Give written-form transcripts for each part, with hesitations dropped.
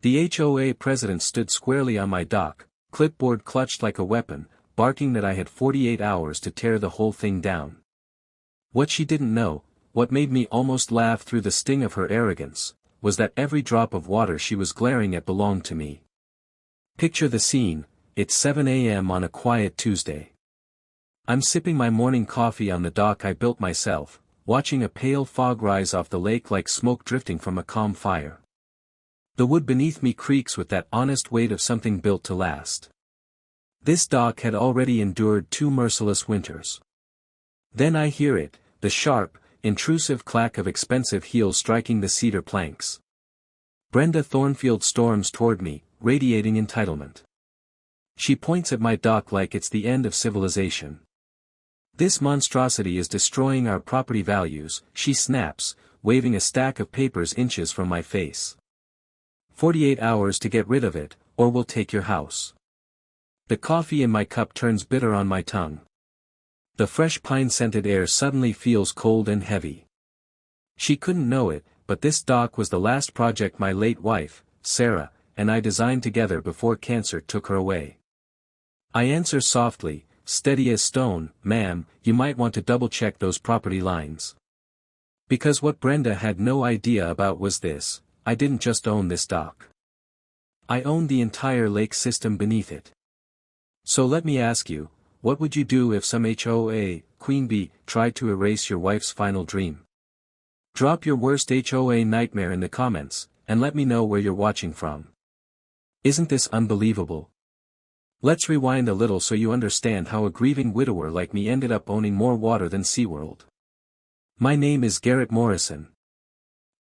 The HOA president stood squarely on my dock, clipboard clutched like a weapon, barking that I had 48 hours to tear the whole thing down. What she didn't know, what made me almost laugh through the sting of her arrogance, was that every drop of water she was glaring at belonged to me. Picture the scene, it's 7 a.m. on a quiet Tuesday. I'm sipping my morning coffee on the dock I built myself, watching a pale fog rise off the lake like smoke drifting from a calm fire. The wood beneath me creaks with that honest weight of something built to last. This dock had already endured 2 merciless winters. Then I hear it, the sharp, intrusive clack of expensive heels striking the cedar planks. Brenda Thornfield storms toward me, radiating entitlement. She points at my dock like it's the end of civilization. "This monstrosity is destroying our property values," she snaps, waving a stack of papers inches from my face. 48 hours to get rid of it, or we'll take your house." The coffee in my cup turns bitter on my tongue. The fresh pine-scented air suddenly feels cold and heavy. She couldn't know it, but this dock was the last project my late wife, Sarah, and I designed together before cancer took her away. I answer softly, steady as stone, "Ma'am, you might want to double-check those property lines." Because what Brenda had no idea about was this: I didn't just own this dock. I owned the entire lake system beneath it. So let me ask you, what would you do if some HOA queen bee tried to erase your wife's final dream? Drop your worst HOA nightmare in the comments, and let me know where you're watching from. Isn't this unbelievable? Let's rewind a little so you understand how a grieving widower like me ended up owning more water than SeaWorld. My name is Garrett Morrison.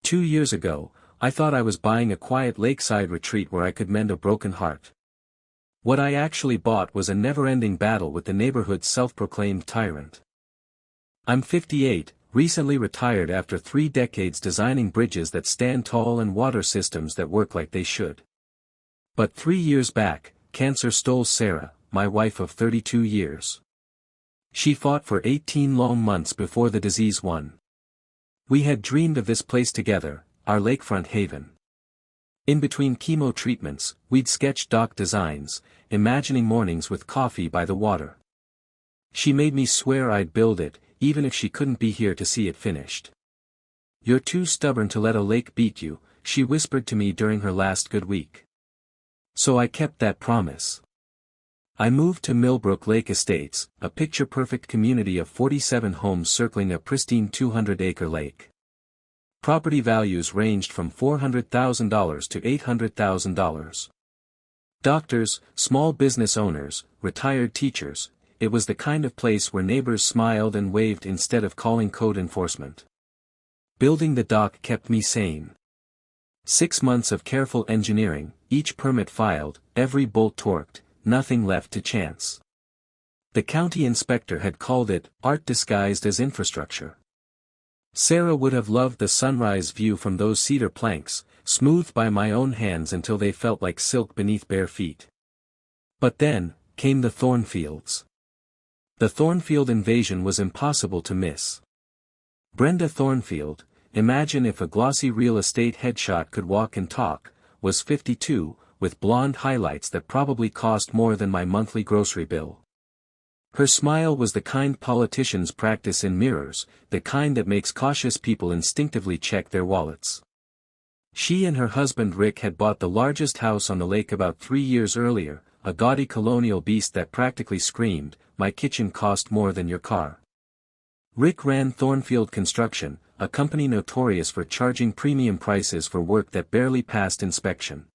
2 years ago, I thought I was buying a quiet lakeside retreat where I could mend a broken heart. What I actually bought was a never-ending battle with the neighborhood's self-proclaimed tyrant. I'm 58, recently retired after 3 decades designing bridges that stand tall and water systems that work like they should. But 3 years back, cancer stole Sarah, my wife of 32 years. She fought for 18 long months before the disease won. We had dreamed of this place together, our lakefront haven. In between chemo treatments, we'd sketch dock designs, imagining mornings with coffee by the water. She made me swear I'd build it, even if she couldn't be here to see it finished. "You're too stubborn to let a lake beat you," she whispered to me during her last good week. So I kept that promise. I moved to Millbrook Lake Estates, a picture-perfect community of 47 homes circling a pristine 200-acre lake. Property values ranged from $400,000 to $800,000. Doctors, small business owners, retired teachers, it was the kind of place where neighbors smiled and waved instead of calling code enforcement. Building the dock kept me sane. 6 months of careful engineering, each permit filed, every bolt torqued, nothing left to chance. The county inspector had called it art disguised as infrastructure. Sarah would have loved the sunrise view from those cedar planks, smoothed by my own hands until they felt like silk beneath bare feet. But then, came the Thornfields. The Thornfield invasion was impossible to miss. Brenda Thornfield, imagine if a glossy real estate headshot could walk and talk, was 52, with blonde highlights that probably cost more than my monthly grocery bill. Her smile was the kind politicians practice in mirrors, the kind that makes cautious people instinctively check their wallets. She and her husband Rick had bought the largest house on the lake about 3 years earlier, a gaudy colonial beast that practically screamed, "My kitchen cost more than your car." Rick ran Thornfield Construction, a company notorious for charging premium prices for work that barely passed inspection.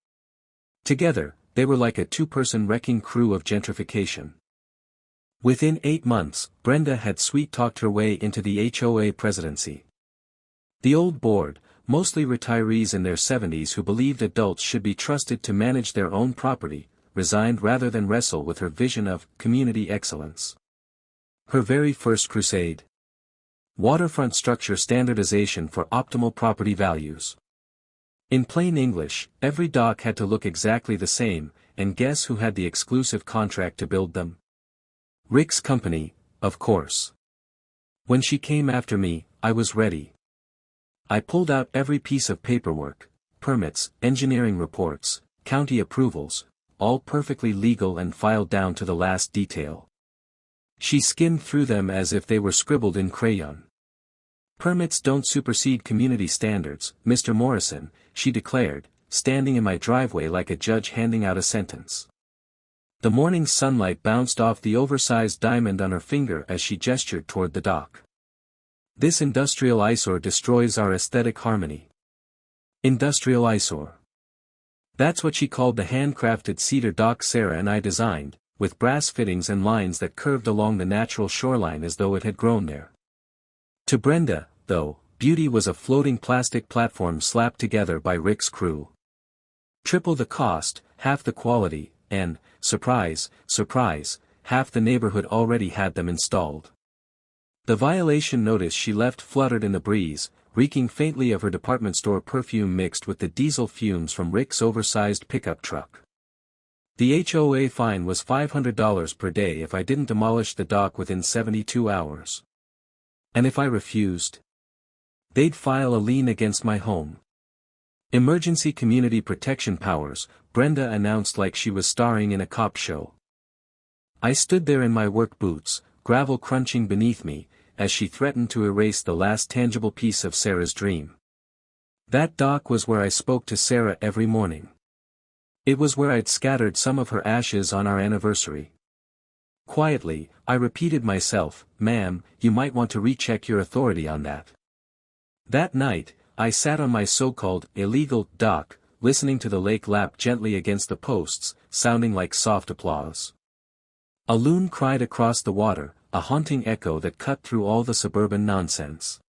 Together, they were like a 2-person wrecking crew of gentrification. Within 8 months, Brenda had sweet-talked her way into the HOA presidency. The old board, mostly retirees in their 70s who believed adults should be trusted to manage their own property, resigned rather than wrestle with her vision of community excellence. Her very first crusade. Waterfront structure standardization for optimal property values. In plain English, every dock had to look exactly the same, and guess who had the exclusive contract to build them? Rick's company, of course. When she came after me, I was ready. I pulled out every piece of paperwork, permits, engineering reports, county approvals, all perfectly legal and filed down to the last detail. She skimmed through them as if they were scribbled in crayon. "Permits don't supersede community standards, Mr. Morrison," she declared, standing in my driveway like a judge handing out a sentence. The morning sunlight bounced off the oversized diamond on her finger as she gestured toward the dock. "This industrial eyesore destroys our aesthetic harmony." Industrial eyesore. That's what she called the handcrafted cedar dock Sarah and I designed, with brass fittings and lines that curved along the natural shoreline as though it had grown there. To Brenda, though, beauty was a floating plastic platform slapped together by Rick's crew. Triple the cost, half the quality, and, surprise, surprise, half the neighborhood already had them installed. The violation notice she left fluttered in the breeze, reeking faintly of her department store perfume mixed with the diesel fumes from Rick's oversized pickup truck. The HOA fine was $500 per day if I didn't demolish the dock within 72 hours. And if I refused? They'd file a lien against my home. "Emergency community protection powers," Brenda announced like she was starring in a cop show. I stood there in my work boots, gravel crunching beneath me, as she threatened to erase the last tangible piece of Sarah's dream. That dock was where I spoke to Sarah every morning. It was where I'd scattered some of her ashes on our anniversary. Quietly, I repeated myself, "Ma'am, you might want to recheck your authority on that." That night, I sat on my so-called illegal dock, listening to the lake lap gently against the posts, sounding like soft applause. A loon cried across the water, a haunting echo that cut through all the suburban nonsense.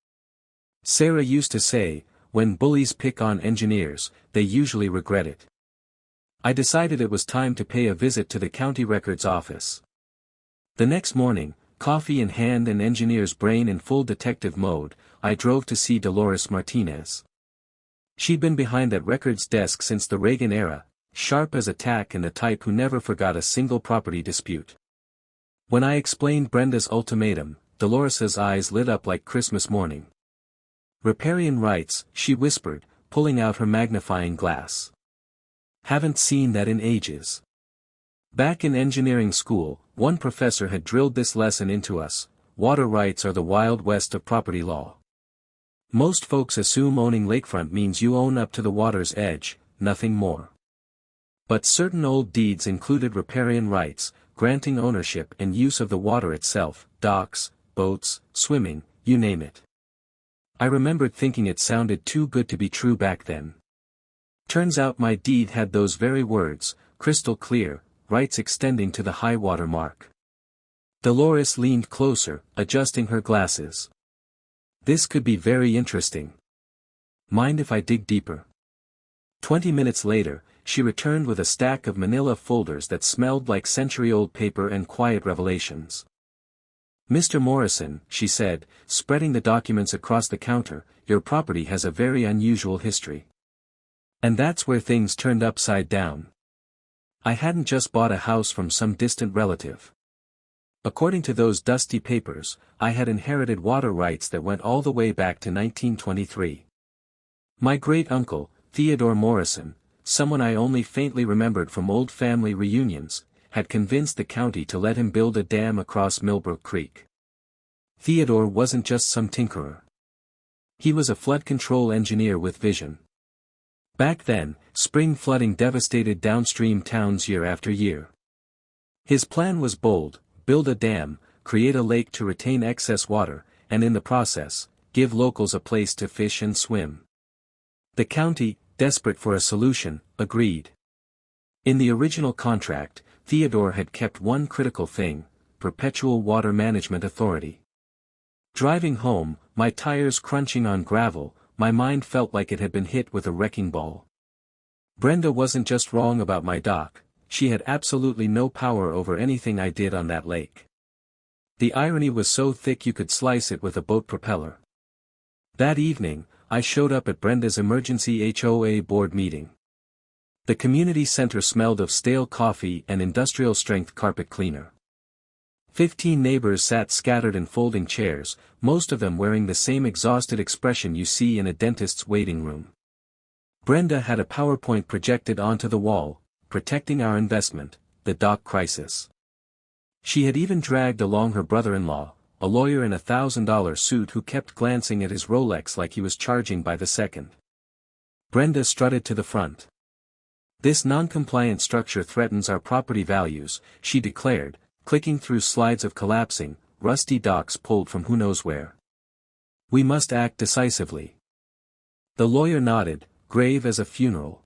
Sarah used to say, "When bullies pick on engineers, they usually regret it." I decided it was time to pay a visit to the county records office. The next morning, coffee in hand and engineer's brain in full detective mode, I drove to see Dolores Martinez. She'd been behind that records desk since the Reagan era, sharp as a tack and the type who never forgot a single property dispute. When I explained Brenda's ultimatum, Dolores's eyes lit up like Christmas morning. "Riparian rights," she whispered, pulling out her magnifying glass. "Haven't seen that in ages." Back in engineering school, one professor had drilled this lesson into us: water rights are the Wild West of property law. Most folks assume owning lakefront means you own up to the water's edge, nothing more. But certain old deeds included riparian rights, granting ownership and use of the water itself, docks, boats, swimming, you name it. I remembered thinking it sounded too good to be true back then. Turns out my deed had those very words, crystal clear, rights extending to the high water mark. Dolores leaned closer, adjusting her glasses. "This could be very interesting. Mind if I dig deeper?" 20 minutes later, she returned with a stack of manila folders that smelled like century-old paper and quiet revelations. "Mr. Morrison," she said, spreading the documents across the counter, "your property has a very unusual history." And that's where things turned upside down. I hadn't just bought a house from some distant relative. According to those dusty papers, I had inherited water rights that went all the way back to 1923. My great-uncle, Theodore Morrison, someone I only faintly remembered from old family reunions, had convinced the county to let him build a dam across Millbrook Creek. Theodore wasn't just some tinkerer. He was a flood control engineer with vision. Back then, spring flooding devastated downstream towns year after year. His plan was bold: build a dam, create a lake to retain excess water, and in the process, give locals a place to fish and swim. The county, desperate for a solution, agreed. In the original contract, Theodore had kept one critical thing: perpetual water management authority. Driving home, my tires crunching on gravel, my mind felt like it had been hit with a wrecking ball. Brenda wasn't just wrong about my dock, she had absolutely no power over anything I did on that lake. The irony was so thick you could slice it with a boat propeller. That evening, I showed up at Brenda's emergency HOA board meeting. The community center smelled of stale coffee and industrial-strength carpet cleaner. 15 neighbors sat scattered in folding chairs, most of them wearing the same exhausted expression you see in a dentist's waiting room. Brenda had a PowerPoint projected onto the wall, protecting our investment, the dock crisis. She had even dragged along her brother-in-law, a lawyer in a $1,000 suit who kept glancing at his Rolex like he was charging by the second. Brenda strutted to the front. "This non-compliant structure threatens our property values," she declared, clicking through slides of collapsing, rusty docks pulled from who knows where. "We must act decisively." The lawyer nodded, grave as a funeral.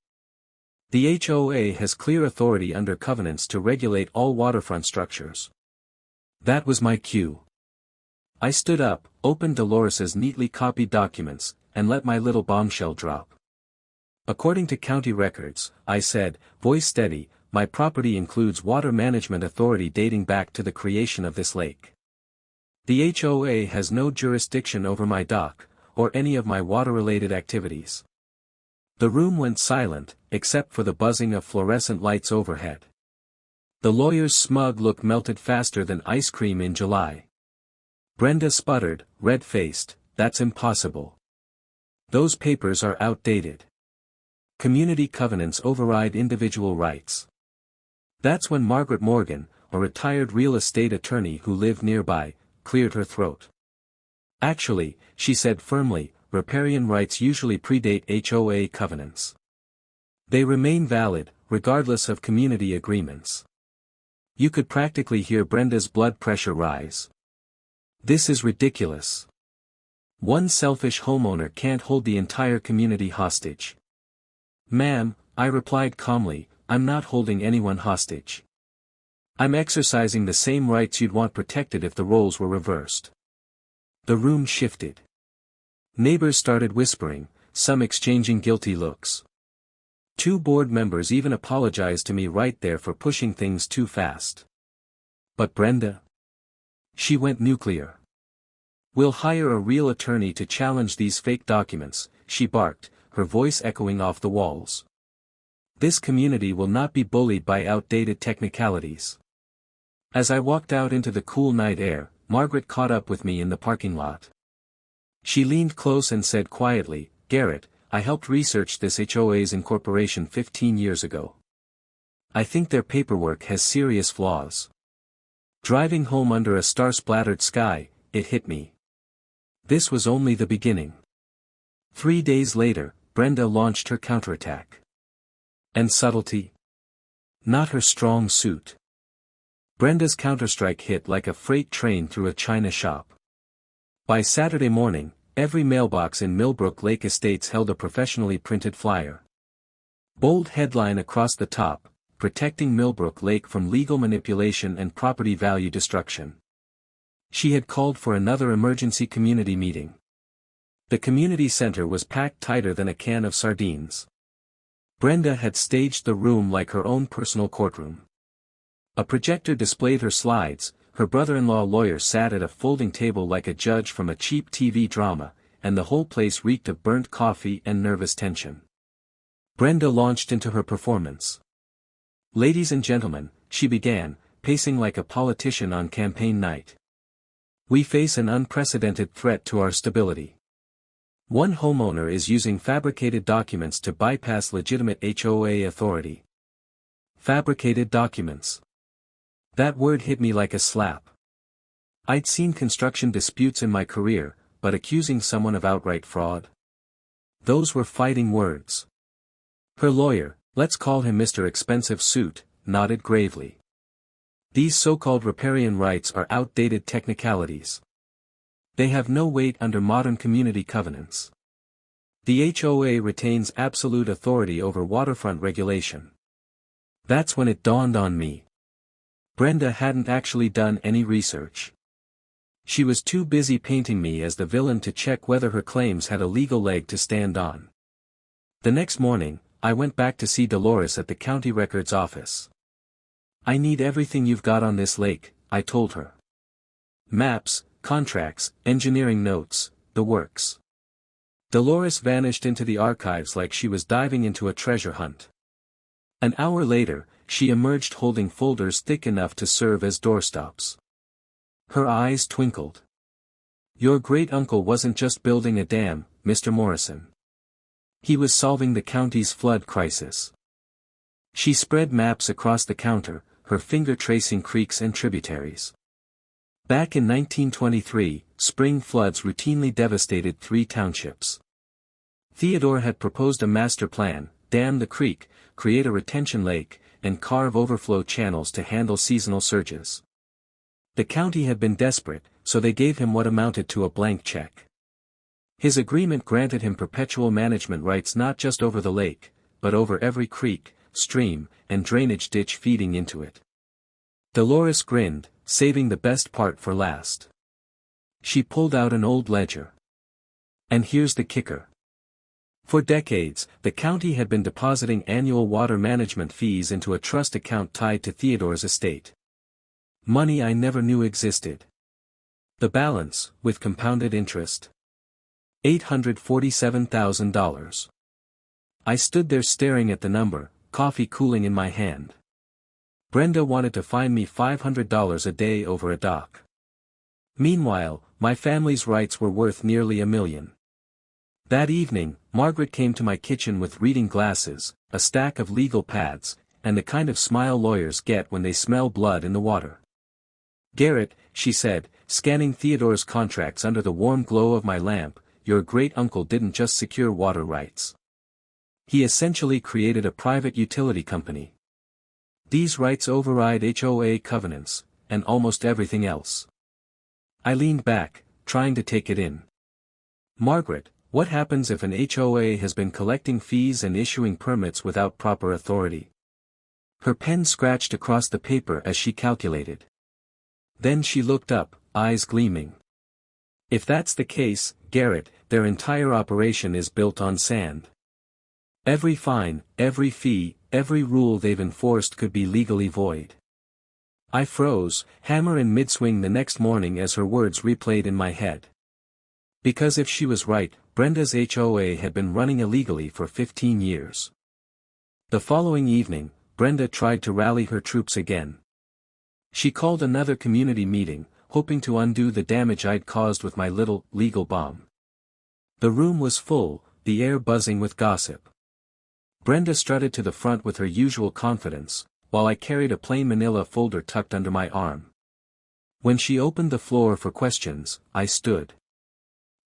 "The HOA has clear authority under covenants to regulate all waterfront structures." That was my cue. I stood up, opened Dolores's neatly copied documents, and let my little bombshell drop. "According to county records," I said, voice steady, "my property includes water management authority dating back to the creation of this lake. The HOA has no jurisdiction over my dock, or any of my water-related activities." The room went silent, except for the buzzing of fluorescent lights overhead. The lawyer's smug look melted faster than ice cream in July. Brenda sputtered, red-faced, "That's impossible. Those papers are outdated. Community covenants override individual rights." That's when Margaret Morgan, a retired real estate attorney who lived nearby, cleared her throat. "Actually," she said firmly, "riparian rights usually predate HOA covenants. They remain valid, regardless of community agreements." You could practically hear Brenda's blood pressure rise. "This is ridiculous. One selfish homeowner can't hold the entire community hostage." "Ma'am," I replied calmly, "I'm not holding anyone hostage. I'm exercising the same rights you'd want protected if the roles were reversed." The room shifted. Neighbors started whispering, some exchanging guilty looks. 2 board members even apologized to me right there for pushing things too fast. But Brenda? She went nuclear. "We'll hire a real attorney to challenge these fake documents," she barked, her voice echoing off the walls. "This community will not be bullied by outdated technicalities." As I walked out into the cool night air, Margaret caught up with me in the parking lot. She leaned close and said quietly, "Garrett, I helped research this HOA's incorporation 15 years ago. I think their paperwork has serious flaws." Driving home under a star-splattered sky, it hit me. This was only the beginning. 3 days later, Brenda launched her counterattack. And subtlety? Not her strong suit. Brenda's counterstrike hit like a freight train through a china shop. By Saturday morning, every mailbox in Millbrook Lake Estates held a professionally printed flyer. Bold headline across the top, "Protecting Millbrook Lake from legal manipulation and property value destruction." She had called for another emergency community meeting. The community center was packed tighter than a can of sardines. Brenda had staged the room like her own personal courtroom. A projector displayed her slides, her brother-in-law lawyer sat at a folding table like a judge from a cheap TV drama, and the whole place reeked of burnt coffee and nervous tension. Brenda launched into her performance. "Ladies and gentlemen," she began, pacing like a politician on campaign night. "We face an unprecedented threat to our stability. One homeowner is using fabricated documents to bypass legitimate HOA authority." Fabricated documents. That word hit me like a slap. I'd seen construction disputes in my career, but accusing someone of outright fraud? Those were fighting words. Her lawyer, let's call him Mr. Expensive Suit, nodded gravely. "These so-called riparian rights are outdated technicalities. They have no weight under modern community covenants. The HOA retains absolute authority over waterfront regulation." That's when it dawned on me. Brenda hadn't actually done any research. She was too busy painting me as the villain to check whether her claims had a legal leg to stand on. The next morning, I went back to see Dolores at the county records office. "I need everything you've got on this lake," I told her. "Maps, contracts, engineering notes, the works." Dolores vanished into the archives like she was diving into a treasure hunt. An hour later, she emerged holding folders thick enough to serve as doorstops. Her eyes twinkled. "Your great-uncle wasn't just building a dam, Mr. Morrison. He was solving the county's flood crisis. She spread maps across the counter, her finger tracing creeks and tributaries. Back in 1923, spring floods routinely devastated 3 townships. Theodore had proposed a master plan: dam the creek, create a retention lake, and carve overflow channels to handle seasonal surges. The county had been desperate, so they gave him what amounted to a blank check. His agreement granted him perpetual management rights not just over the lake, but over every creek, stream, and drainage ditch feeding into it. Dolores grinned, saving the best part for last. She pulled out an old ledger. And here's the kicker. For decades, the county had been depositing annual water management fees into a trust account tied to Theodore's estate. Money I never knew existed. The balance, with compounded interest. $847,000. I stood there staring at the number, coffee cooling in my hand. Brenda wanted to fine me $500 a day over a dock. Meanwhile, my family's rights were worth nearly $1 million. That evening, Margaret came to my kitchen with reading glasses, a stack of legal pads, and the kind of smile lawyers get when they smell blood in the water. "Garrett," she said, scanning Theodore's contracts under the warm glow of my lamp, "your great-uncle didn't just secure water rights. He essentially created a private utility company. These rights override HOA covenants, and almost everything else." I leaned back, trying to take it in. "Margaret, what happens if an HOA has been collecting fees and issuing permits without proper authority?" Her pen scratched across the paper as she calculated. Then she looked up, eyes gleaming. "If that's the case, Garrett, their entire operation is built on sand. Every fine, every fee, every rule they've enforced could be legally void." I froze, hammer in mid-swing the next morning as her words replayed in my head. Because if she was right, Brenda's HOA had been running illegally for 15 years. The following evening, Brenda tried to rally her troops again. She called another community meeting, hoping to undo the damage I'd caused with my little, legal bomb. The room was full, the air buzzing with gossip. Brenda strutted to the front with her usual confidence, while I carried a plain manila folder tucked under my arm. When she opened the floor for questions, I stood.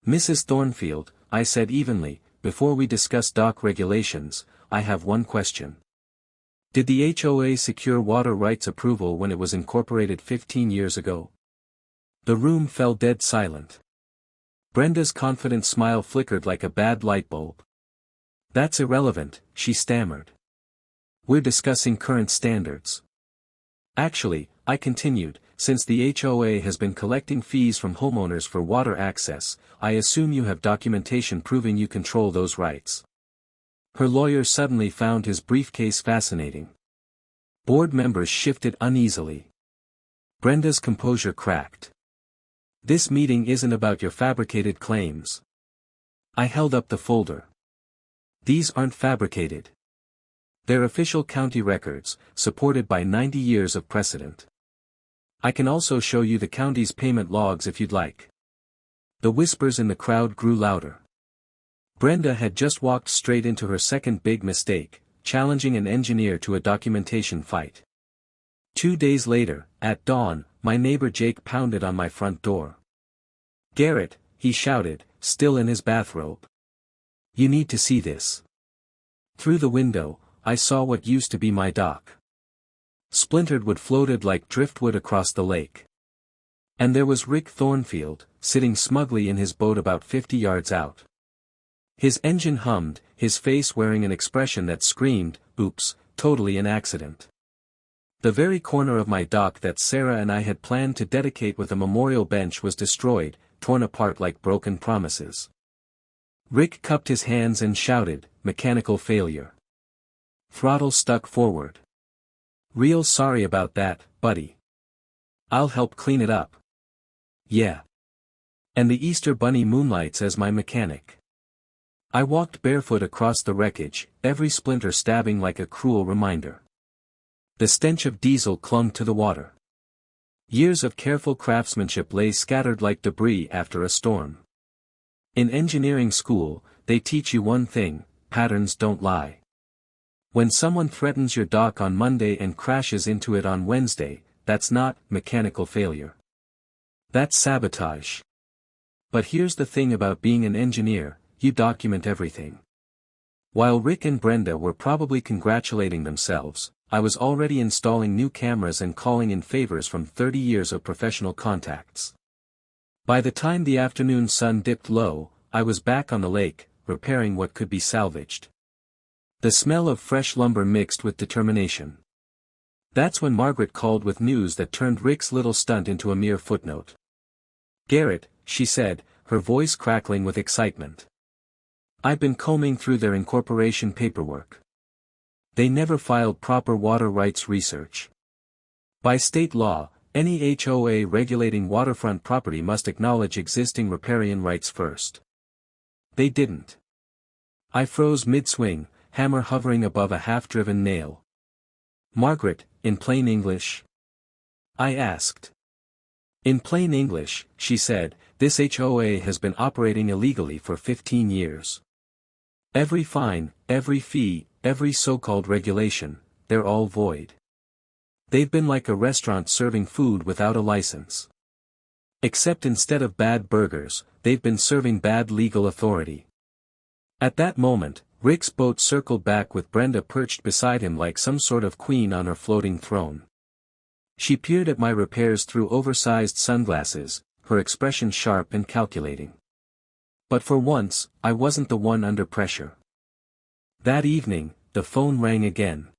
"Mrs. Thornfield," I said evenly, "before we discuss dock regulations, I have one question. Did the HOA secure water rights approval when it was incorporated 15 years ago?" The room fell dead silent. Brenda's confident smile flickered like a bad light bulb. "That's irrelevant," she stammered. "We're discussing current standards." "Actually," I continued, "since the HOA has been collecting fees from homeowners for water access, I assume you have documentation proving you control those rights." Her lawyer suddenly found his briefcase fascinating. Board members shifted uneasily. Brenda's composure cracked. "This meeting isn't about your fabricated claims." I held up the folder. "These aren't fabricated. They're official county records, supported by 90 years of precedent. I can also show you the county's payment logs if you'd like." The whispers in the crowd grew louder. Brenda had just walked straight into her second big mistake, challenging an engineer to a documentation fight. 2 days later, at dawn, my neighbor Jake pounded on my front door. "Garrett," he shouted, still in his bathrobe. "You need to see this." Through the window, I saw what used to be my dock. Splintered wood floated like driftwood across the lake. And there was Rick Thornfield, sitting smugly in his boat about 50 yards out. His engine hummed, his face wearing an expression that screamed, "Oops, totally an accident." The very corner of my dock that Sarah and I had planned to dedicate with a memorial bench was destroyed, torn apart like broken promises. Rick cupped his hands and shouted, "Mechanical failure." Throttle stuck forward. "Real sorry about that, buddy. I'll help clean it up." "Yeah. And the Easter Bunny moonlights as my mechanic." I walked barefoot across the wreckage, every splinter stabbing like a cruel reminder. The stench of diesel clung to the water. Years of careful craftsmanship lay scattered like debris after a storm. In engineering school, they teach you one thing: patterns don't lie. When someone threatens your dock on Monday and crashes into it on Wednesday, that's not mechanical failure. That's sabotage. But here's the thing about being an engineer, you document everything. While Rick and Brenda were probably congratulating themselves, I was already installing new cameras and calling in favors from 30 years of professional contacts. By the time the afternoon sun dipped low, I was back on the lake, repairing what could be salvaged. The smell of fresh lumber mixed with determination. That's when Margaret called with news that turned Rick's little stunt into a mere footnote. "Garrett," she said, her voice crackling with excitement. "I've been combing through their incorporation paperwork. They never filed proper water rights research. By state law, any HOA regulating waterfront property must acknowledge existing riparian rights first. They didn't." I froze mid-swing, hammer hovering above a half-driven nail. "Margaret, in plain English?" I asked. "In plain English," she said, "this HOA has been operating illegally for 15 years. Every fine, every fee, every so-called regulation, they're all void. They've been like a restaurant serving food without a license. Except instead of bad burgers, they've been serving bad legal authority." At that moment, Rick's boat circled back with Brenda perched beside him like some sort of queen on her floating throne. She peered at my repairs through oversized sunglasses, her expression sharp and calculating. But for once, I wasn't the one under pressure. That evening, the phone rang again.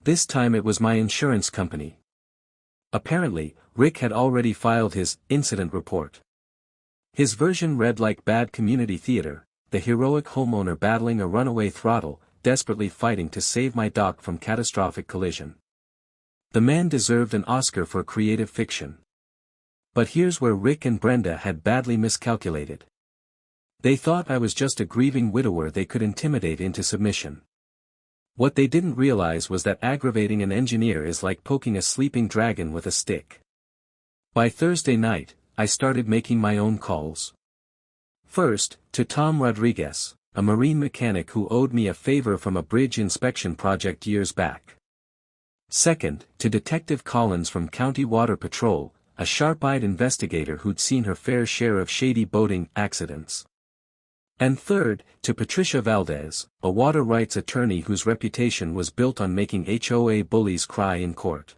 This time it was my insurance company. Apparently, Rick had already filed his incident report. His version read like bad community theater, the heroic homeowner battling a runaway throttle, desperately fighting to save my dock from catastrophic collision. The man deserved an Oscar for creative fiction. But here's where Rick and Brenda had badly miscalculated. They thought I was just a grieving widower they could intimidate into submission. What they didn't realize was that aggravating an engineer is like poking a sleeping dragon with a stick. By Thursday night, I started making my own calls. First, to Tom Rodriguez, a marine mechanic who owed me a favor from a bridge inspection project years back. Second, to Detective Collins from County Water Patrol, a sharp-eyed investigator who'd seen her fair share of shady boating accidents. And third, to Patricia Valdez, a water rights attorney whose reputation was built on making HOA bullies cry in court.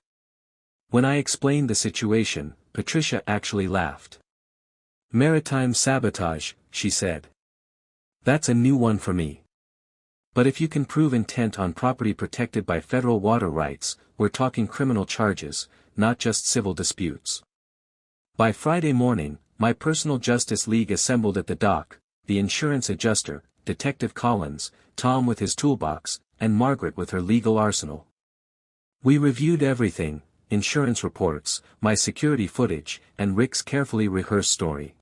When I explained the situation, Patricia actually laughed. "Maritime sabotage," she said. "That's a new one for me. But if you can prove intent on property protected by federal water rights, we're talking criminal charges, not just civil disputes." By Friday morning, my personal justice league assembled at the dock, the insurance adjuster, Detective Collins, Tom with his toolbox, and Margaret with her legal arsenal. We reviewed everything, insurance reports, my security footage, and Rick's carefully rehearsed story.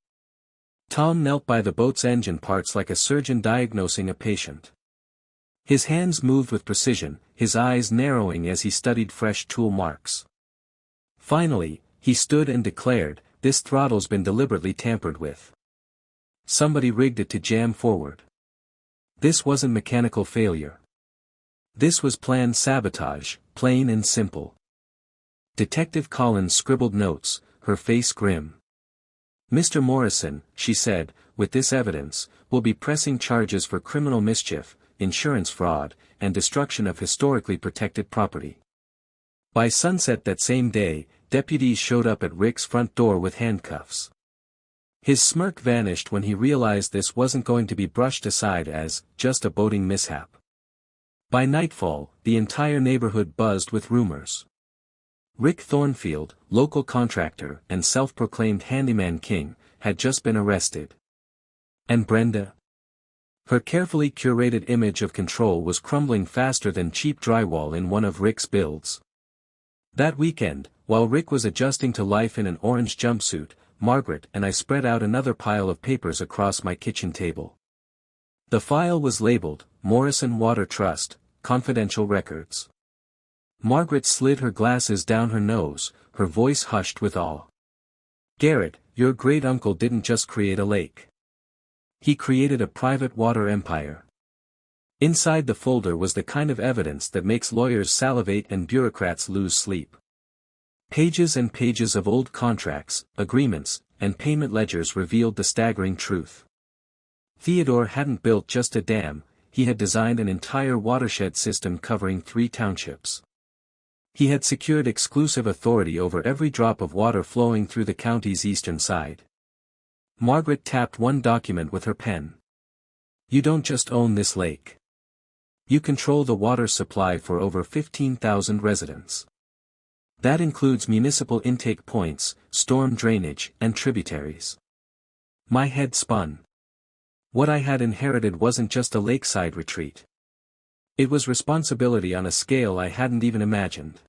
Tom knelt by the boat's engine parts like a surgeon diagnosing a patient. His hands moved with precision, his eyes narrowing as he studied fresh tool marks. Finally, he stood and declared, "This throttle's been deliberately tampered with. Somebody rigged it to jam forward. This wasn't mechanical failure. This was planned sabotage, plain and simple." Detective Collins scribbled notes, her face grim. "Mr. Morrison," she said, "with this evidence, we'll be pressing charges for criminal mischief, insurance fraud, and destruction of historically protected property." By sunset that same day, deputies showed up at Rick's front door with handcuffs. His smirk vanished when he realized this wasn't going to be brushed aside as just a boating mishap. By nightfall, the entire neighborhood buzzed with rumors. Rick Thornfield, local contractor and self-proclaimed handyman king, had just been arrested. And Brenda? Her carefully curated image of control was crumbling faster than cheap drywall in one of Rick's builds. That weekend, while Rick was adjusting to life in an orange jumpsuit, Margaret and I spread out another pile of papers across my kitchen table. The file was labeled, Morrison Water Trust, Confidential Records. Margaret slid her glasses down her nose, her voice hushed with awe. "Garrett, your great-uncle didn't just create a lake. He created a private water empire. Inside the folder was the kind of evidence that makes lawyers salivate and bureaucrats lose sleep. Pages and pages of old contracts, agreements, and payment ledgers revealed the staggering truth. Theodore hadn't built just a dam, he had designed an entire watershed system covering 3 townships. He had secured exclusive authority over every drop of water flowing through the county's eastern side. Margaret tapped one document with her pen. "You don't just own this lake. You control the water supply for over 15,000 residents. That includes municipal intake points, storm drainage, and tributaries." My head spun. What I had inherited wasn't just a lakeside retreat. It was responsibility on a scale I hadn't even imagined.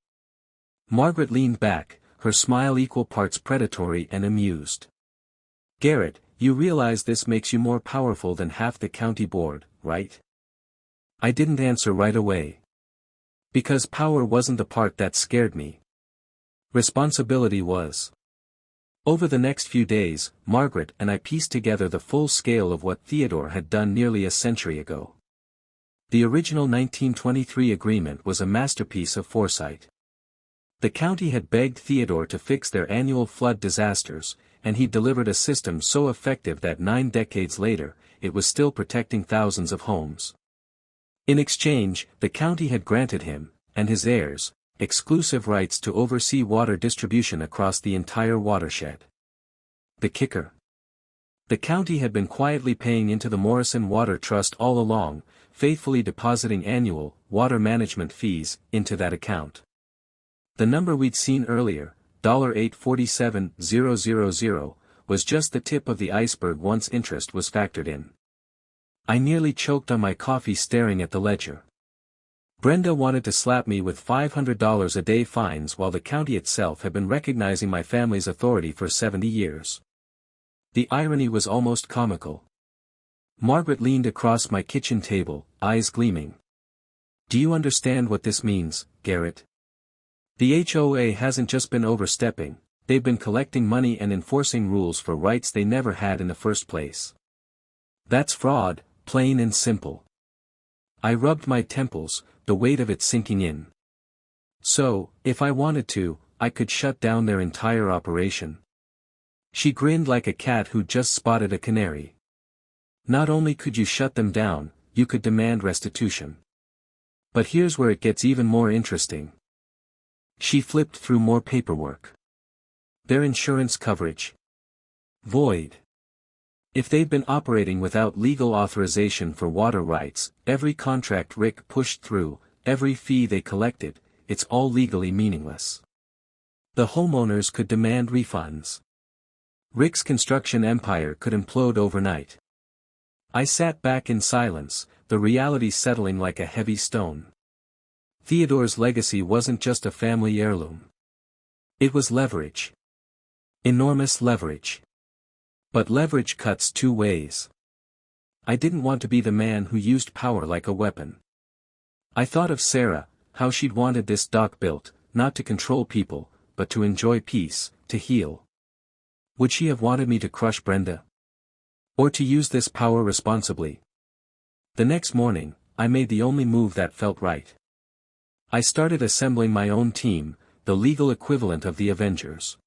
Margaret leaned back, her smile equal parts predatory and amused. "Garrett, you realize this makes you more powerful than half the county board, right?" I didn't answer right away. Because power wasn't the part that scared me. Responsibility was. Over the next few days, Margaret and I pieced together the full scale of what Theodore had done nearly a century ago. The original 1923 agreement was a masterpiece of foresight. The county had begged Theodore to fix their annual flood disasters, and he delivered a system so effective that 9 decades later, it was still protecting thousands of homes. In exchange, the county had granted him, and his heirs, exclusive rights to oversee water distribution across the entire watershed. The kicker. The county had been quietly paying into the Morrison Water Trust all along, faithfully depositing annual, water management fees, into that account. The number we'd seen earlier, $847,000, was just the tip of the iceberg once interest was factored in. I nearly choked on my coffee staring at the ledger. Brenda wanted to slap me with $500 a day fines while the county itself had been recognizing my family's authority for 70 years. The irony was almost comical. Margaret leaned across my kitchen table, eyes gleaming. "Do you understand what this means, Garrett? The HOA hasn't just been overstepping, they've been collecting money and enforcing rules for rights they never had in the first place. That's fraud, plain and simple." I rubbed my temples, the weight of it sinking in. "So, if I wanted to, I could shut down their entire operation." She grinned like a cat who just spotted a canary. "Not only could you shut them down, you could demand restitution. But here's where it gets even more interesting." She flipped through more paperwork. "Their insurance coverage. Void. If they've been operating without legal authorization for water rights, every contract Rick pushed through, every fee they collected, it's all legally meaningless. The homeowners could demand refunds. Rick's construction empire could implode overnight." I sat back in silence, the reality settling like a heavy stone. Theodore's legacy wasn't just a family heirloom. It was leverage. Enormous leverage. But leverage cuts 2 ways. I didn't want to be the man who used power like a weapon. I thought of Sarah, how she'd wanted this dock built, not to control people, but to enjoy peace, to heal. Would she have wanted me to crush Brenda? Or to use this power responsibly? The next morning, I made the only move that felt right. I started assembling my own team, the legal equivalent of the Avengers.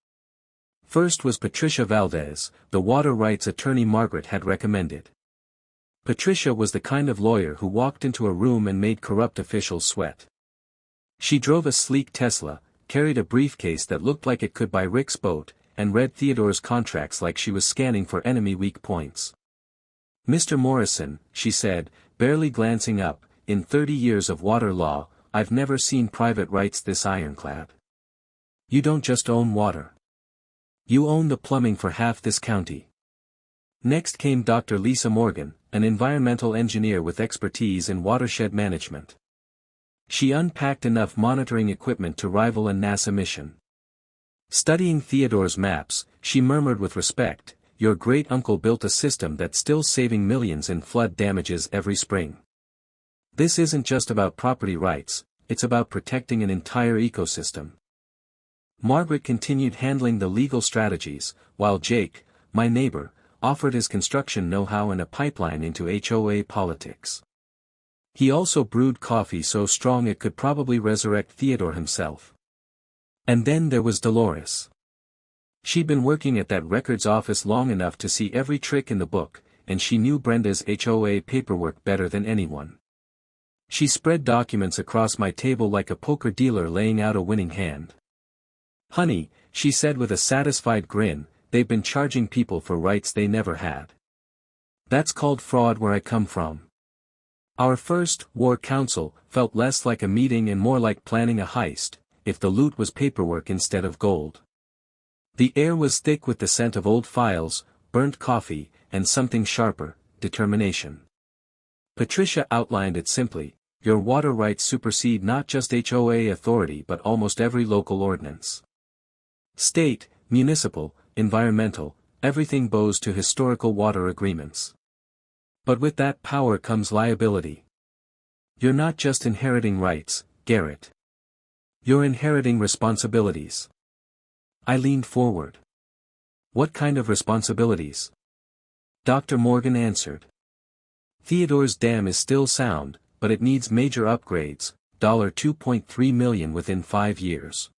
First was Patricia Valdez, the water rights attorney Margaret had recommended. Patricia was the kind of lawyer who walked into a room and made corrupt officials sweat. She drove a sleek Tesla, carried a briefcase that looked like it could buy Rick's boat, and read Theodore's contracts like she was scanning for enemy weak points. "Mr. Morrison," she said, barely glancing up, "in 30 years of water law, I've never seen private rights this ironclad. You don't just own water. You own the plumbing for half this county." Next came Dr. Lisa Morgan, an environmental engineer with expertise in watershed management. She unpacked enough monitoring equipment to rival a NASA mission. Studying Theodore's maps, she murmured with respect, "Your great-uncle built a system that's still saving millions in flood damages every spring. This isn't just about property rights, it's about protecting an entire ecosystem." Margaret continued handling the legal strategies, while Jake, my neighbor, offered his construction know-how and a pipeline into HOA politics. He also brewed coffee so strong it could probably resurrect Theodore himself. And then there was Dolores. She'd been working at that records office long enough to see every trick in the book, and she knew Brenda's HOA paperwork better than anyone. She spread documents across my table like a poker dealer laying out a winning hand. "Honey," she said with a satisfied grin, "they've been charging people for rights they never had. That's called fraud where I come from." Our first war council felt less like a meeting and more like planning a heist, if the loot was paperwork instead of gold. The air was thick with the scent of old files, burnt coffee, and something sharper, determination. Patricia outlined it simply: your water rights supersede not just HOA authority but almost every local ordinance. State, municipal, environmental, everything bows to historical water agreements. But with that power comes liability. You're not just inheriting rights, Garrett. You're inheriting responsibilities. I leaned forward. "What kind of responsibilities?" Dr. Morgan answered. "Theodore's dam is still sound, but it needs major upgrades, $2.3 million within 5 years.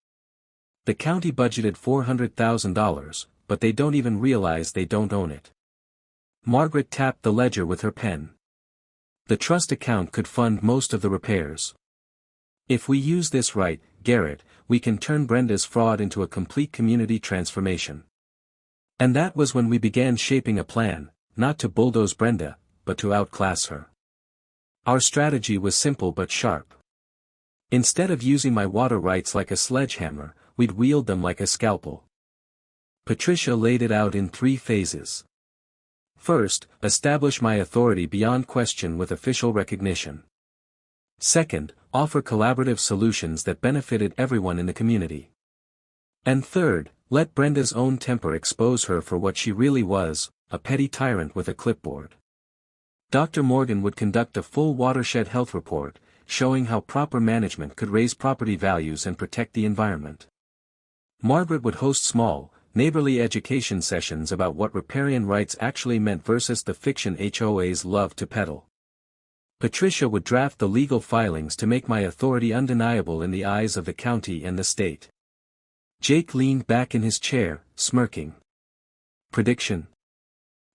The county budgeted $400,000, but they don't even realize they don't own it." Margaret tapped the ledger with her pen. "The trust account could fund most of the repairs. If we use this right, Garrett, we can turn Brenda's fraud into a complete community transformation." And that was when we began shaping a plan, not to bulldoze Brenda, but to outclass her. Our strategy was simple but sharp. Instead of using my water rights like a sledgehammer, we'd wield them like a scalpel. Patricia laid it out in 3 phases. First, establish my authority beyond question with official recognition. Second, offer collaborative solutions that benefited everyone in the community. And third, let Brenda's own temper expose her for what she really was, a petty tyrant with a clipboard. Dr. Morgan would conduct a full watershed health report, showing how proper management could raise property values and protect the environment. Margaret would host small, neighborly education sessions about what riparian rights actually meant versus the fiction HOAs loved to peddle. Patricia would draft the legal filings to make my authority undeniable in the eyes of the county and the state. Jake leaned back in his chair, smirking. Prediction.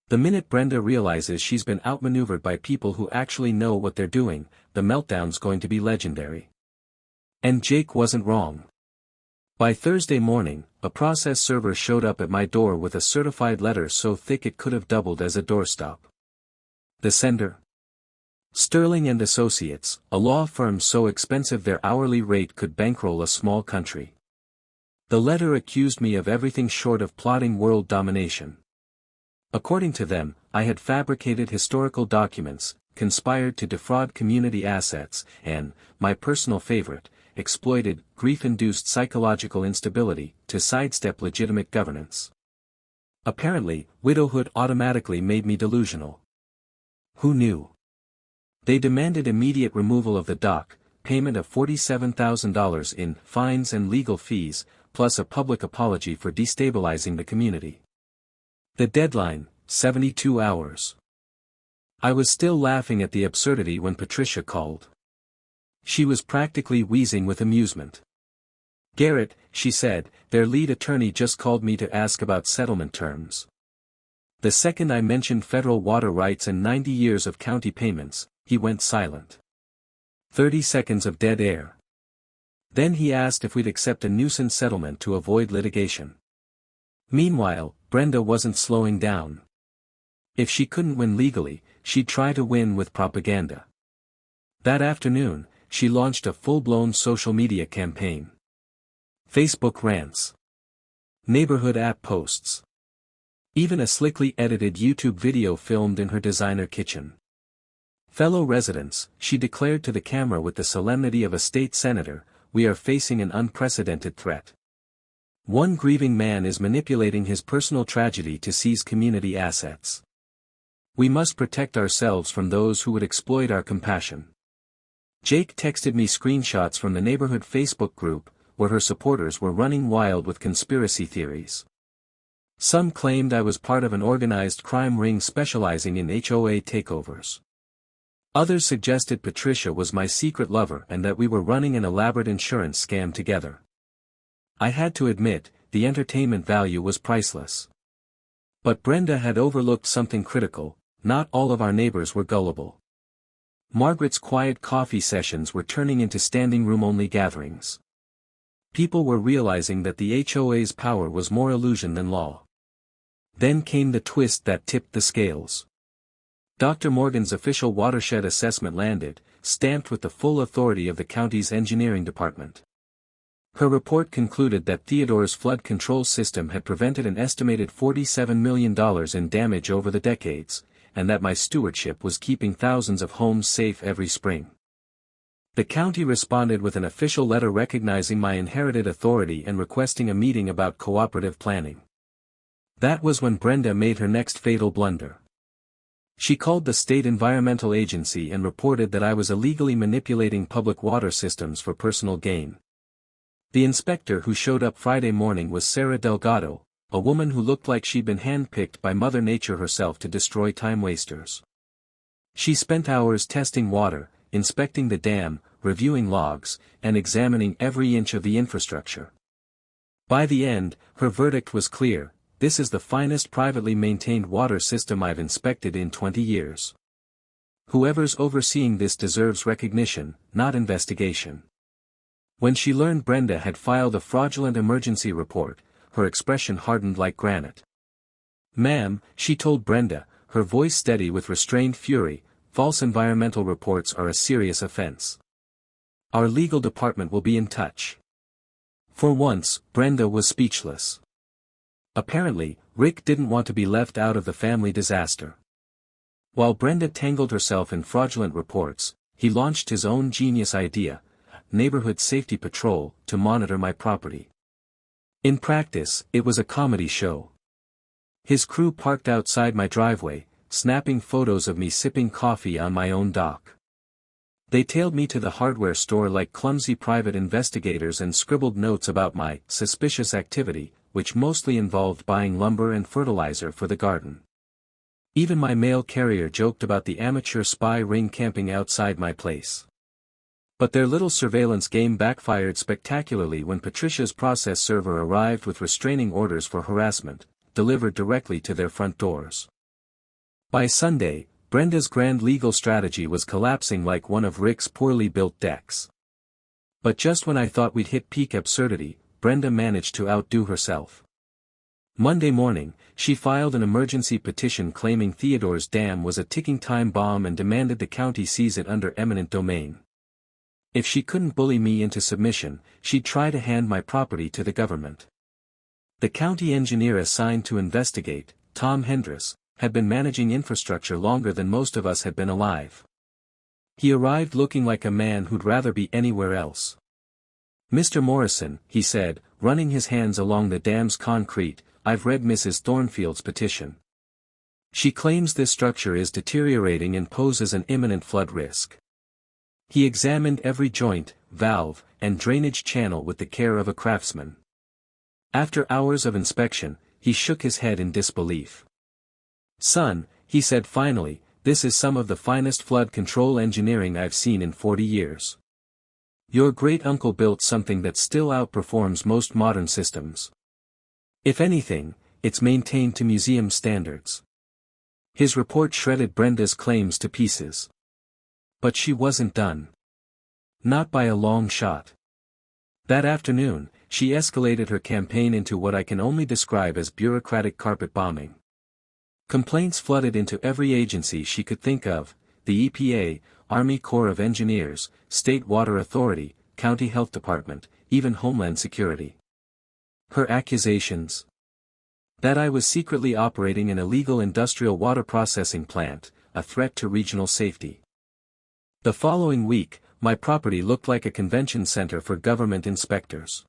The minute Brenda realizes she's been outmaneuvered by people who actually know what they're doing, the meltdown's going to be legendary. And Jake wasn't wrong. By Thursday morning, a process server showed up at my door with a certified letter so thick it could have doubled as a doorstop. The sender? Sterling and Associates, a law firm so expensive their hourly rate could bankroll a small country. The letter accused me of everything short of plotting world domination. According to them, I had fabricated historical documents, conspired to defraud community assets, and, my personal favorite, exploited grief-induced psychological instability to sidestep legitimate governance. Apparently, widowhood automatically made me delusional. Who knew? They demanded immediate removal of the dock, payment of $47,000 in fines and legal fees, plus a public apology for destabilizing the community. The deadline, 72 hours. I was still laughing at the absurdity when Patricia called. She was practically wheezing with amusement. "Garrett," she said, "their lead attorney just called me to ask about settlement terms." The second I mentioned federal water rights and 90 years of county payments, he went silent. 30 seconds of dead air. Then he asked if we'd accept a nuisance settlement to avoid litigation. Meanwhile, Brenda wasn't slowing down. If she couldn't win legally, she'd try to win with propaganda. That afternoon, she launched a full-blown social media campaign. Facebook rants. Neighborhood app posts. Even a slickly edited YouTube video filmed in her designer kitchen. "Fellow residents," she declared to the camera with the solemnity of a state senator, "we are facing an unprecedented threat. One grieving man is manipulating his personal tragedy to seize community assets. We must protect ourselves from those who would exploit our compassion." Jake texted me screenshots from the neighborhood Facebook group, where her supporters were running wild with conspiracy theories. Some claimed I was part of an organized crime ring specializing in HOA takeovers. Others suggested Patricia was my secret lover and that we were running an elaborate insurance scam together. I had to admit, the entertainment value was priceless. But Brenda had overlooked something critical: not all of our neighbors were gullible. Margaret's quiet coffee sessions were turning into standing room-only gatherings. People were realizing that the HOA's power was more illusion than law. Then came the twist that tipped the scales. Dr. Morgan's official watershed assessment landed, stamped with the full authority of the county's engineering department. Her report concluded that Theodore's flood control system had prevented an estimated $47 million in damage over the decades, and that my stewardship was keeping thousands of homes safe every spring. The county responded with an official letter recognizing my inherited authority and requesting a meeting about cooperative planning. That was when Brenda made her next fatal blunder. She called the state environmental agency and reported that I was illegally manipulating public water systems for personal gain. The inspector who showed up Friday morning was Sarah Delgado, a woman who looked like she'd been handpicked by Mother Nature herself to destroy time wasters. She spent hours testing water, inspecting the dam, reviewing logs, and examining every inch of the infrastructure. By the end, her verdict was clear: this is the finest privately maintained water system I've inspected in 20 years. Whoever's overseeing this deserves recognition, not investigation. When she learned Brenda had filed a fraudulent emergency report, her expression hardened like granite. "Ma'am," she told Brenda, her voice steady with restrained fury, "false environmental reports are a serious offense. Our legal department will be in touch." For once, Brenda was speechless. Apparently, Rick didn't want to be left out of the family disaster. While Brenda tangled herself in fraudulent reports, he launched his own genius idea: neighborhood safety patrol, to monitor my property. In practice, it was a comedy show. His crew parked outside my driveway, snapping photos of me sipping coffee on my own dock. They tailed me to the hardware store like clumsy private investigators and scribbled notes about my suspicious activity, which mostly involved buying lumber and fertilizer for the garden. Even my mail carrier joked about the amateur spy ring camping outside my place. But their little surveillance game backfired spectacularly when Patricia's process server arrived with restraining orders for harassment, delivered directly to their front doors. By Sunday, Brenda's grand legal strategy was collapsing like one of Rick's poorly built decks. But just when I thought we'd hit peak absurdity, Brenda managed to outdo herself. Monday morning, she filed an emergency petition claiming Theodore's dam was a ticking time bomb and demanded the county seize it under eminent domain. If she couldn't bully me into submission, she'd try to hand my property to the government. The county engineer assigned to investigate, Tom Hendress, had been managing infrastructure longer than most of us had been alive. He arrived looking like a man who'd rather be anywhere else. "Mr. Morrison," he said, running his hands along the dam's concrete, "I've read Mrs. Thornfield's petition. She claims this structure is deteriorating and poses an imminent flood risk." He examined every joint, valve, and drainage channel with the care of a craftsman. After hours of inspection, he shook his head in disbelief. "Son," he said finally, "this is some of the finest flood control engineering I've seen in 40 years. Your great-uncle built something that still outperforms most modern systems. If anything, it's maintained to museum standards." His report shredded Brenda's claims to pieces. But she wasn't done. Not by a long shot. That afternoon, she escalated her campaign into what I can only describe as bureaucratic carpet bombing. Complaints flooded into every agency she could think of: the EPA, Army Corps of Engineers, State Water Authority, County Health Department, even Homeland Security. Her accusations? That I was secretly operating an illegal industrial water processing plant, a threat to regional safety. The following week, my property looked like a convention center for government inspectors.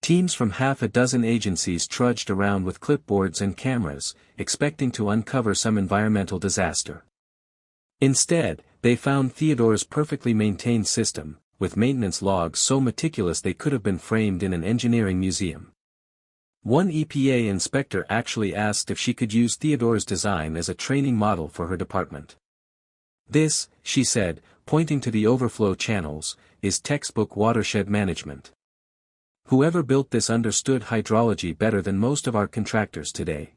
Teams from half a dozen agencies trudged around with clipboards and cameras, expecting to uncover some environmental disaster. Instead, they found Theodore's perfectly maintained system, with maintenance logs so meticulous they could have been framed in an engineering museum. One EPA inspector actually asked if she could use Theodore's design as a training model for her department. This, she said, pointing to the overflow channels, is textbook watershed management. Whoever built this understood hydrology better than most of our contractors today.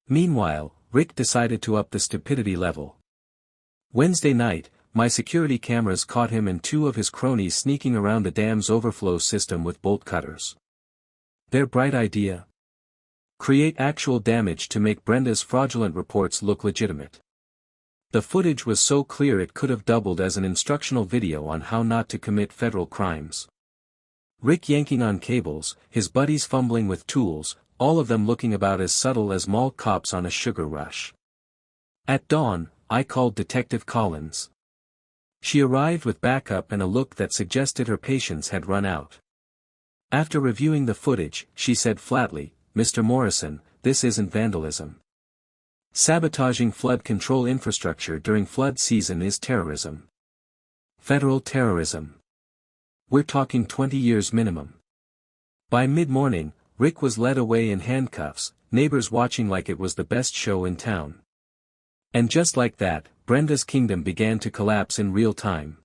Meanwhile, Rick decided to up the stupidity level. Wednesday night, my security cameras caught him and two of his cronies sneaking around the dam's overflow system with bolt cutters. Their bright idea? Create actual damage to make Brenda's fraudulent reports look legitimate. The footage was so clear it could have doubled as an instructional video on how not to commit federal crimes. Rick yanking on cables, his buddies fumbling with tools, all of them looking about as subtle as mall cops on a sugar rush. At dawn, I called Detective Collins. She arrived with backup and a look that suggested her patience had run out. After reviewing the footage, she said flatly, "Mr. Morrison, this isn't vandalism. Sabotaging flood control infrastructure during flood season is terrorism. Federal terrorism. We're talking 20 years minimum." By mid-morning, Rick was led away in handcuffs, neighbors watching like it was the best show in town. And just like that, Brenda's kingdom began to collapse in real time.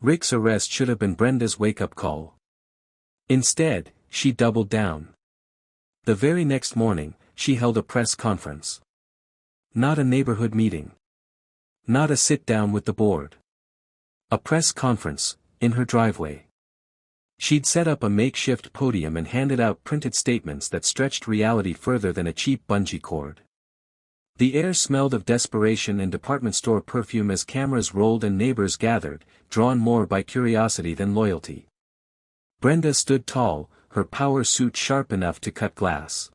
Rick's arrest should have been Brenda's wake-up call. Instead, she doubled down. The very next morning, she held a press conference. Not a neighborhood meeting. Not a sit-down with the board. A press conference, in her driveway. She'd set up a makeshift podium and handed out printed statements that stretched reality further than a cheap bungee cord. The air smelled of desperation and department store perfume as cameras rolled and neighbors gathered, drawn more by curiosity than loyalty. Brenda stood tall, her power suit sharp enough to cut glass.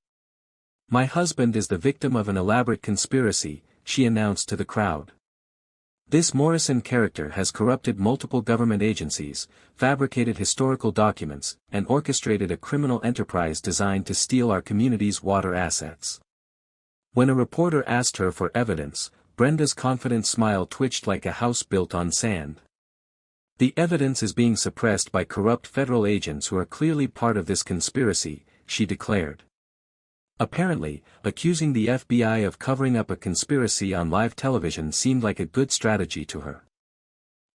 "My husband is the victim of an elaborate conspiracy," she announced to the crowd. "This Morrison character has corrupted multiple government agencies, fabricated historical documents, and orchestrated a criminal enterprise designed to steal our community's water assets." When a reporter asked her for evidence, Brenda's confident smile twitched like a house built on sand. "The evidence is being suppressed by corrupt federal agents who are clearly part of this conspiracy," she declared. Apparently, accusing the FBI of covering up a conspiracy on live television seemed like a good strategy to her.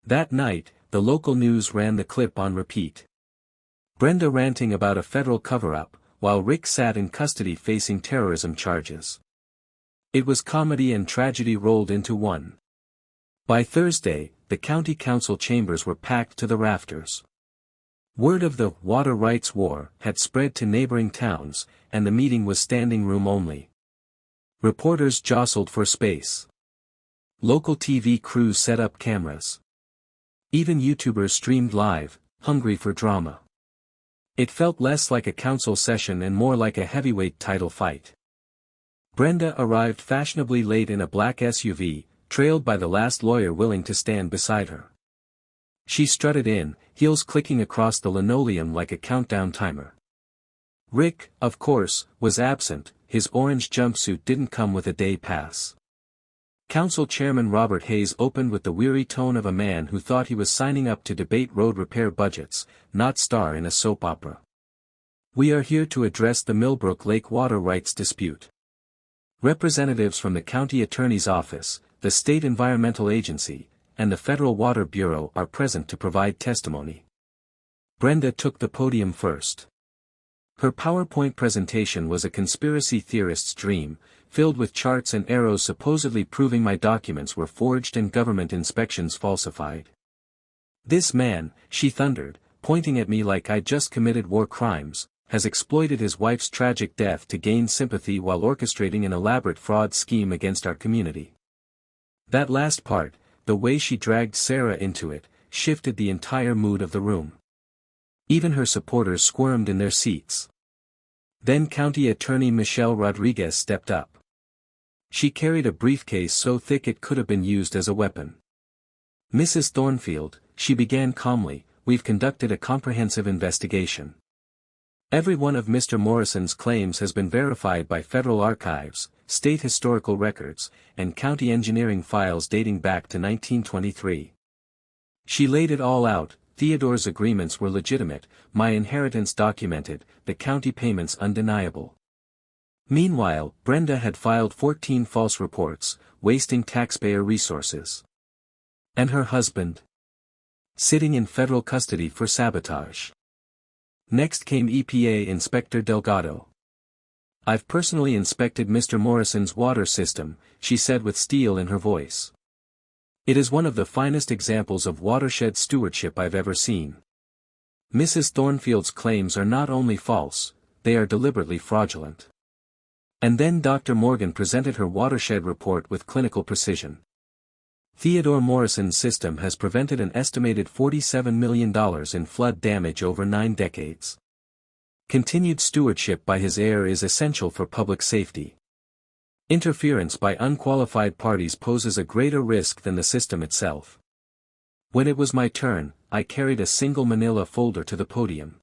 That night, the local news ran the clip on repeat. Brenda ranting about a federal cover-up, while Rick sat in custody facing terrorism charges. It was comedy and tragedy rolled into one. By Thursday, the county council chambers were packed to the rafters. Word of the water rights war had spread to neighboring towns, and the meeting was standing room only. Reporters jostled for space. Local TV crews set up cameras. Even YouTubers streamed live, hungry for drama. It felt less like a council session and more like a heavyweight title fight. Brenda arrived fashionably late in a black SUV, trailed by the last lawyer willing to stand beside her. She strutted in, heels clicking across the linoleum like a countdown timer. Rick, of course, was absent. His orange jumpsuit didn't come with a day pass. Council Chairman Robert Hayes opened with the weary tone of a man who thought he was signing up to debate road repair budgets, not star in a soap opera. "We are here to address the Millbrook Lake water rights dispute. Representatives from the county attorney's office, the state environmental agency, and the Federal Water Bureau are present to provide testimony." Brenda took the podium first. Her PowerPoint presentation was a conspiracy theorist's dream, filled with charts and arrows supposedly proving my documents were forged and government inspections falsified. "This man," she thundered, pointing at me like I'd just committed war crimes, "has exploited his wife's tragic death to gain sympathy while orchestrating an elaborate fraud scheme against our community." That last part, the way she dragged Sarah into it, shifted the entire mood of the room. Even her supporters squirmed in their seats. Then County Attorney Michelle Rodriguez stepped up. She carried a briefcase so thick it could have been used as a weapon. "Mrs. Thornfield," she began calmly, "we've conducted a comprehensive investigation. Every one of Mr. Morrison's claims has been verified by federal archives, state historical records, and county engineering files dating back to 1923. She laid it all out. Theodore's agreements were legitimate, my inheritance documented, the county payments undeniable. Meanwhile, Brenda had filed 14 false reports, wasting taxpayer resources. And her husband? Sitting in federal custody for sabotage. Next came EPA Inspector Delgado. "I've personally inspected Mr. Morrison's water system," she said with steel in her voice. "It is one of the finest examples of watershed stewardship I've ever seen. Mrs. Thornfield's claims are not only false, they are deliberately fraudulent." And then Dr. Morgan presented her watershed report with clinical precision. Theodore Morrison's system has prevented an estimated $47 million in flood damage over 9 decades. Continued stewardship by his heir is essential for public safety. Interference by unqualified parties poses a greater risk than the system itself. When it was my turn, I carried a single manila folder to the podium.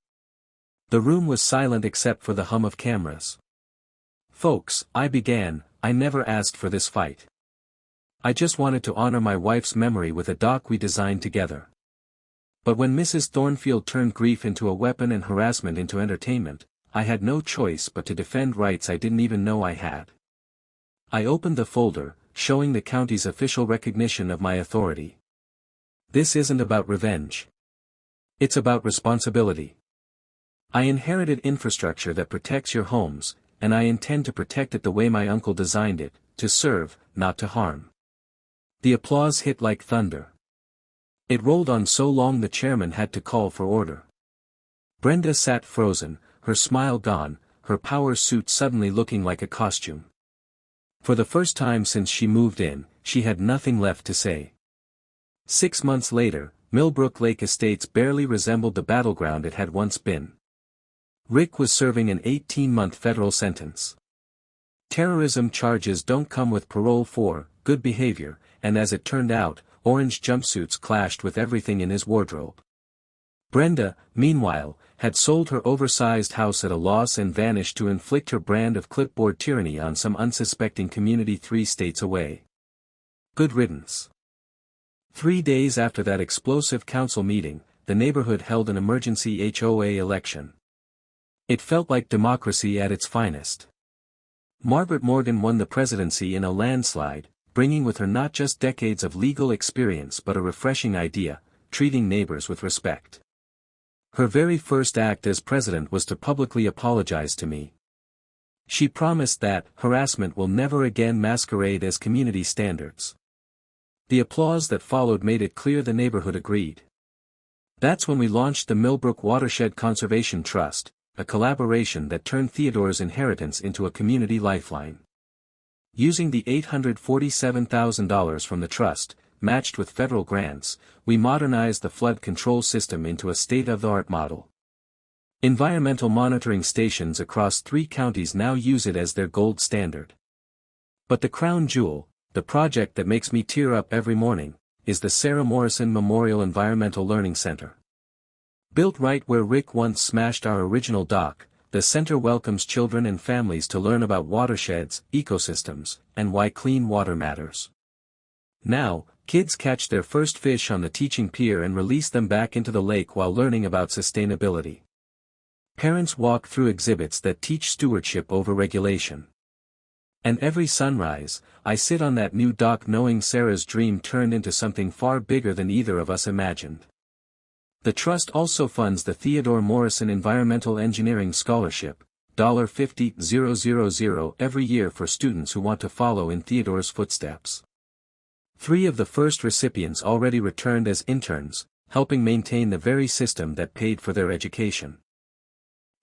The room was silent except for the hum of cameras. "Folks," I began, "I never asked for this fight. I just wanted to honor my wife's memory with a doc we designed together. But when Mrs. Thornfield turned grief into a weapon and harassment into entertainment, I had no choice but to defend rights I didn't even know I had." I opened the folder, showing the county's official recognition of my authority. "This isn't about revenge. It's about responsibility. I inherited infrastructure that protects your homes, and I intend to protect it the way my uncle designed it, to serve, not to harm." The applause hit like thunder. It rolled on so long the chairman had to call for order. Brenda sat frozen, her smile gone, her power suit suddenly looking like a costume. For the first time since she moved in, she had nothing left to say. 6 months later, Millbrook Lake Estates barely resembled the battleground it had once been. Rick was serving an 18-month federal sentence. Terrorism charges don't come with parole for good behavior, and as it turned out, orange jumpsuits clashed with everything in his wardrobe. Brenda, meanwhile, had sold her oversized house at a loss and vanished to inflict her brand of clipboard tyranny on some unsuspecting community 3 states away. Good riddance. 3 days after that explosive council meeting, the neighborhood held an emergency HOA election. It felt like democracy at its finest. Margaret Morgan won the presidency in a landslide, bringing with her not just decades of legal experience but a refreshing idea: treating neighbors with respect. Her very first act as president was to publicly apologize to me. She promised that harassment will never again masquerade as community standards. The applause that followed made it clear the neighborhood agreed. That's when we launched the Millbrook Watershed Conservation Trust, a collaboration that turned Theodore's inheritance into a community lifeline. Using the $847,000 from the trust, matched with federal grants, we modernized the flood control system into a state-of-the-art model. Environmental monitoring stations across 3 counties now use it as their gold standard. But the crown jewel, the project that makes me tear up every morning, is the Sarah Morrison Memorial Environmental Learning Center. Built right where Rick once smashed our original dock, the center welcomes children and families to learn about watersheds, ecosystems, and why clean water matters. Now, kids catch their first fish on the teaching pier and release them back into the lake while learning about sustainability. Parents walk through exhibits that teach stewardship over regulation. And every sunrise, I sit on that new dock knowing Sarah's dream turned into something far bigger than either of us imagined. The trust also funds the Theodore Morrison Environmental Engineering Scholarship, $50,000 every year for students who want to follow in Theodore's footsteps. 3 of the first recipients already returned as interns, helping maintain the very system that paid for their education.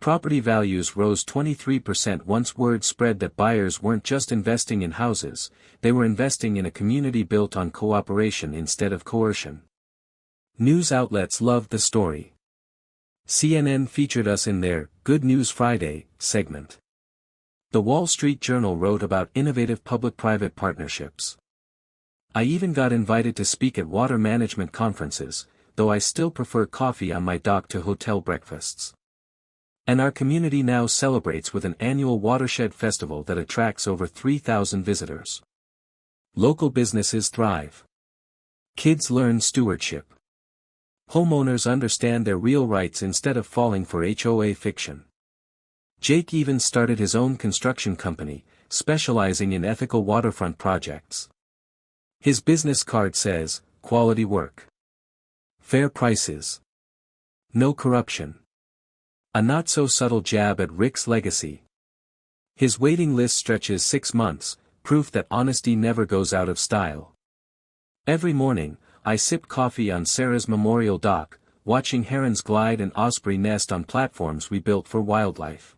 Property values rose 23% once word spread that buyers weren't just investing in houses, they were investing in a community built on cooperation instead of coercion. News outlets loved the story. CNN featured us in their Good News Friday segment. The Wall Street Journal wrote about innovative public-private partnerships. I even got invited to speak at water management conferences, though I still prefer coffee on my dock to hotel breakfasts. And our community now celebrates with an annual watershed festival that attracts over 3,000 visitors. Local businesses thrive. Kids learn stewardship. Homeowners understand their real rights instead of falling for HOA fiction. Jake even started his own construction company, specializing in ethical waterfront projects. His business card says, quality work. Fair prices. No corruption. A not-so-subtle jab at Rick's legacy. His waiting list stretches 6 months, proof that honesty never goes out of style. Every morning, I sip coffee on Sarah's memorial dock, watching herons glide and osprey nest on platforms we built for wildlife.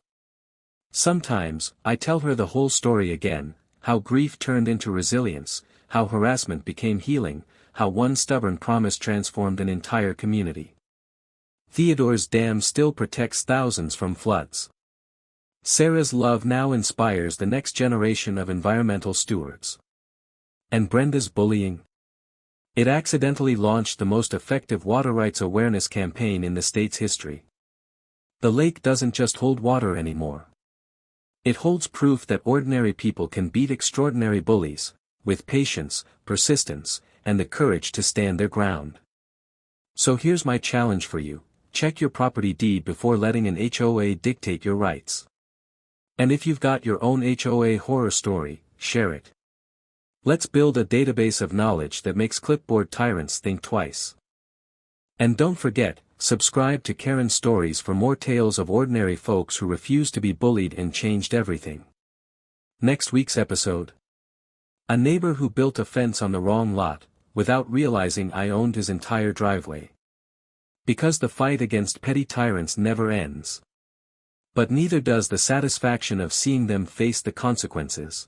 Sometimes, I tell her the whole story again, how grief turned into resilience, how harassment became healing, how one stubborn promise transformed an entire community. Theodore's dam still protects thousands from floods. Sarah's love now inspires the next generation of environmental stewards. And Brenda's bullying? It accidentally launched the most effective water rights awareness campaign in the state's history. The lake doesn't just hold water anymore. It holds proof that ordinary people can beat extraordinary bullies, with patience, persistence, and the courage to stand their ground. So here's my challenge for you: check your property deed before letting an HOA dictate your rights. And if you've got your own HOA horror story, share it. Let's build a database of knowledge that makes clipboard tyrants think twice. And don't forget, subscribe to Karen's Stories for more tales of ordinary folks who refused to be bullied and changed everything. Next week's episode. A neighbor who built a fence on the wrong lot, without realizing I owned his entire driveway. Because the fight against petty tyrants never ends. But neither does the satisfaction of seeing them face the consequences.